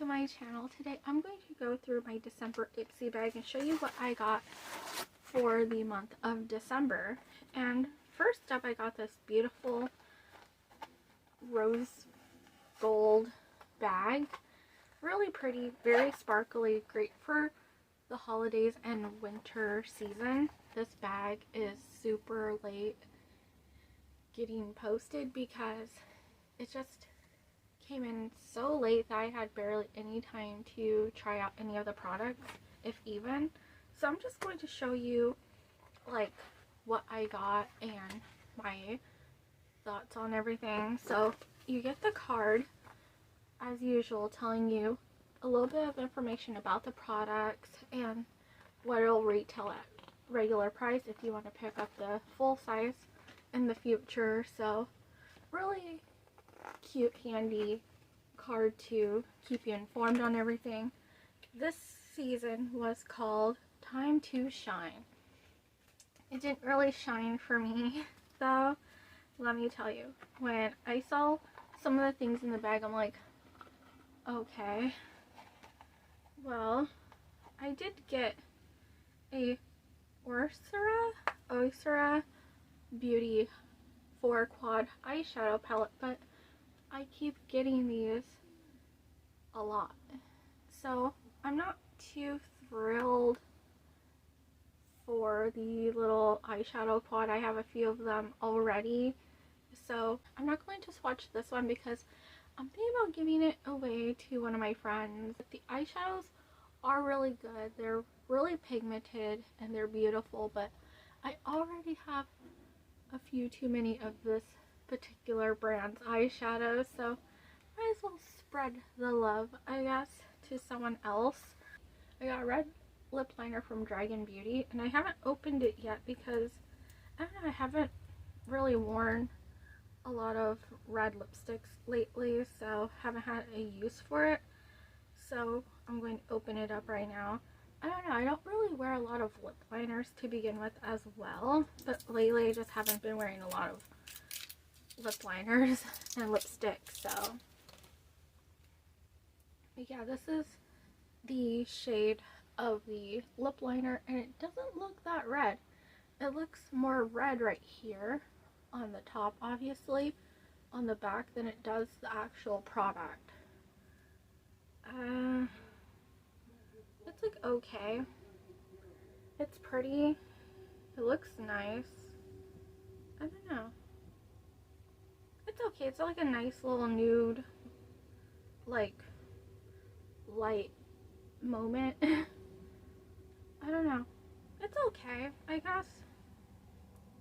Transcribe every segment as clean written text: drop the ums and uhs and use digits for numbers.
to my channel. Today I'm going to go through my December Ipsy bag and show you what I got for the month of December. And first up, I got this beautiful rose gold bag. Really pretty, very sparkly, great for the holidays and winter season. This bag is super late getting posted because it just came in so late that I had barely any time to try out any of the products, if even. So I'm just going to show you like what I got and my thoughts on everything. So you get the card as usual telling you a little bit of information about the products and what it'll retail at regular price if you want to pick up the full size in the future. So really cute, handy card to keep you informed on everything. This season was called Time to Shine. It didn't really shine for me though, let me tell you. When I saw some of the things in the bag, I'm like, okay, well, I did get a Oisura Beauty 4 Quad eyeshadow palette, but I keep getting these a lot, so I'm not too thrilled for the little eyeshadow quad. I have a few of them already, so I'm not going to swatch this one because I'm thinking about giving it away to one of my friends. The eyeshadows are really good, they're really pigmented and they're beautiful, but I already have a few too many of this particular brand's eyeshadows, so might as well spread the love, I guess, to someone else. I got a red lip liner from Dragon Beauty, and I haven't opened it yet because I don't know, I haven't really worn a lot of red lipsticks lately, so haven't had a use for it. So I'm going to open it up right now. I don't know, I don't really wear a lot of lip liners to begin with as well, but lately I just haven't been wearing a lot of lip liners and lipsticks, so. But yeah, this is the shade of the lip liner, and it doesn't look that red. It looks more red right here on the top, obviously, on the back, than it does the actual product. It's like okay. It's pretty. It looks nice. I don't know. It's okay. It's like a nice little nude, like, light moment. I don't know. It's okay, I guess.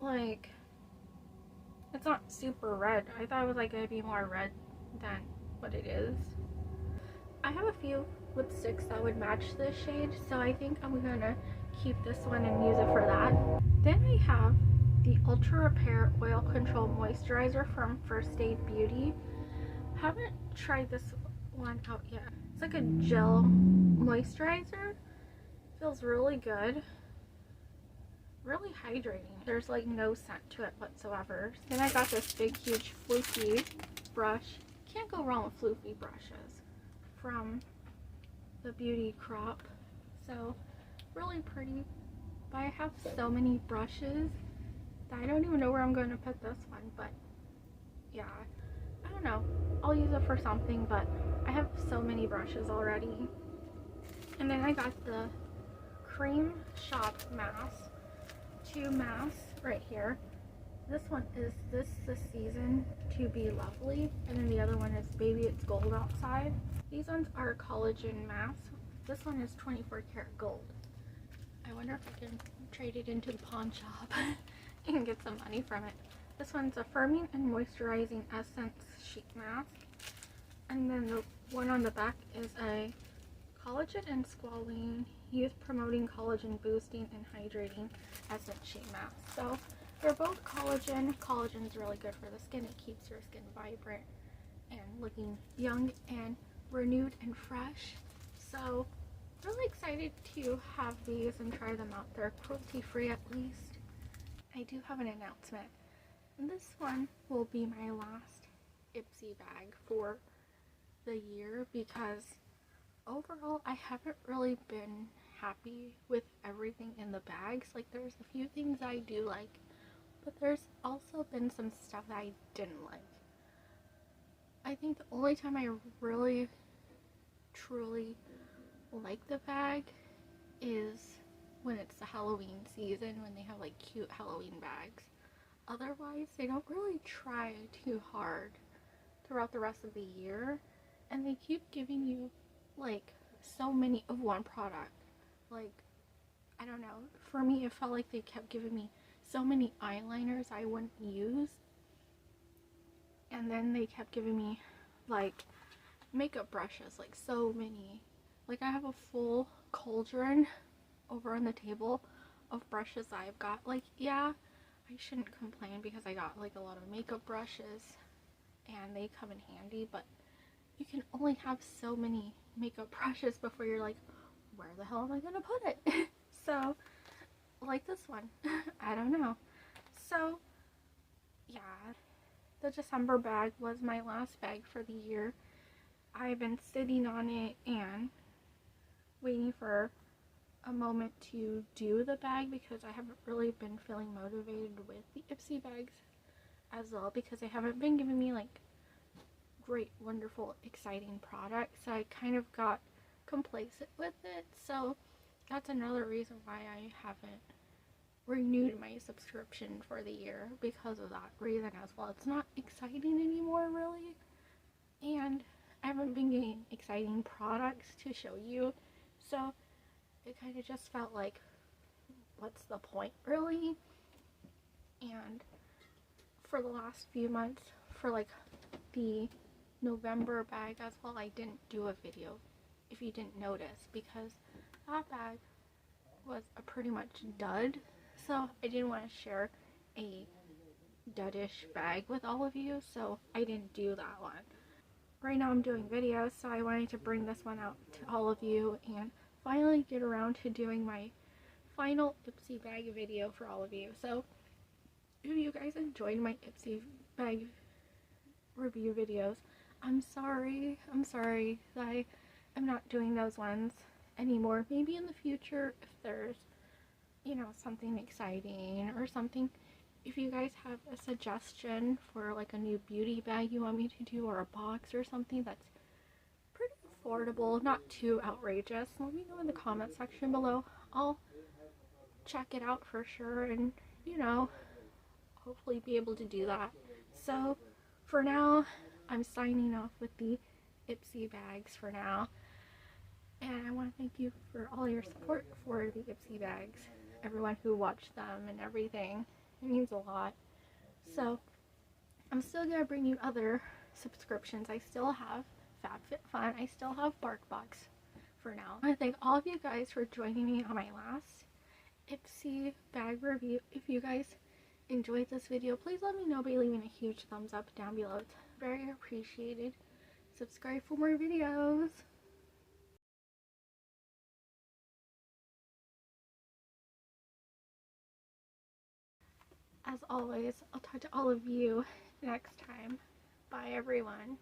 Like, it's not super red. I thought it was like gonna be more red than what it is. I have a few lipsticks that would match this shade, so I think I'm gonna keep this one and use it for that. Then I have the Ultra Repair Oil Control Moisturizer from First Aid Beauty. Haven't tried this one out yet. It's like a gel moisturizer. Feels really good. Really hydrating. There's like no scent to it whatsoever. Then I got this big huge floofy brush. Can't go wrong with floofy brushes from the Beauty Crop. So really pretty. But I have so many brushes that I don't even know where I'm going to put this one. But yeah, I don't know. I'll use it for something, but I have so many brushes already. And then I got the Cream Shop mask. 2 masks right here. This one is This the Season to Be Lovely, and then the other one is Baby It's Gold Outside. These ones are collagen masks. This one is 24 karat gold. I wonder if I can trade it into the pawn shop and get some money from it. This one's a firming and moisturizing essence sheet mask, and then the one on the back is a collagen and squalene youth promoting collagen boosting and hydrating essence sheet mask. So they're both collagen. Collagen's really good for the skin. It keeps your skin vibrant and looking young and renewed and fresh. So really excited to have these and try them out. They're cruelty free, at least. I do have an announcement. This one will be my last Ipsy bag for the year because overall, I haven't really been happy with everything in the bags. Like, there's a few things I do like, but there's also been some stuff that I didn't like. I think the only time I really, truly like the bag is when it's the Halloween season, when they have like cute Halloween bags. Otherwise, they don't really try too hard throughout the rest of the year, and they keep giving you like so many of one product. Like, I don't know, for me it felt like they kept giving me so many eyeliners I wouldn't use, and then they kept giving me like makeup brushes, like so many. Like, I have a full cauldron over on the table of brushes I've got. Like, yeah, I shouldn't complain because I got like a lot of makeup brushes and they come in handy, but you can only have so many makeup brushes before you're like, where the hell am I gonna put it? So, like this one, I don't know. So, yeah, the December bag was my last bag for the year. I've been sitting on it and waiting for a moment to do the bag because I haven't really been feeling motivated with the Ipsy bags as well, because they haven't been giving me like great, wonderful, exciting products. So I kind of got complacent with it. So that's another reason why I haven't renewed my subscription for the year, because of that reason as well. It's not exciting anymore, really, and I haven't been getting exciting products to show you, so it kind of just felt like, what's the point, really? And for the last few months, for like the November bag as well, I didn't do a video, if you didn't notice, because that bag was a pretty much dud, so I didn't want to share a dudish bag with all of you, so I didn't do that one. Right now I'm doing videos, so I wanted to bring this one out to all of you and finally get around to doing my final Ipsy bag video for all of you. So if you guys enjoyed my Ipsy bag review videos, I'm sorry that I am not doing those ones anymore. Maybe in the future, if there's, you know, something exciting or something. If you guys have a suggestion for like a new beauty bag you want me to do, or a box or something that's pretty affordable, not too outrageous, let me know in the comment section below. I'll check it out for sure and, you know, hopefully be able to do that. So for now, I'm signing off with the Ipsy bags for now. And I want to thank you for all your support for the Ipsy bags. Everyone who watched them and everything. It means a lot. So, I'm still going to bring you other subscriptions. I still have FabFitFun. I still have BarkBox for now. I want to thank all of you guys for joining me on my last Ipsy bag review. If you guys enjoyed this video, please let me know by leaving a huge thumbs up down below. It's very appreciated. Subscribe for more videos. As always, I'll talk to all of you next time. Bye, everyone.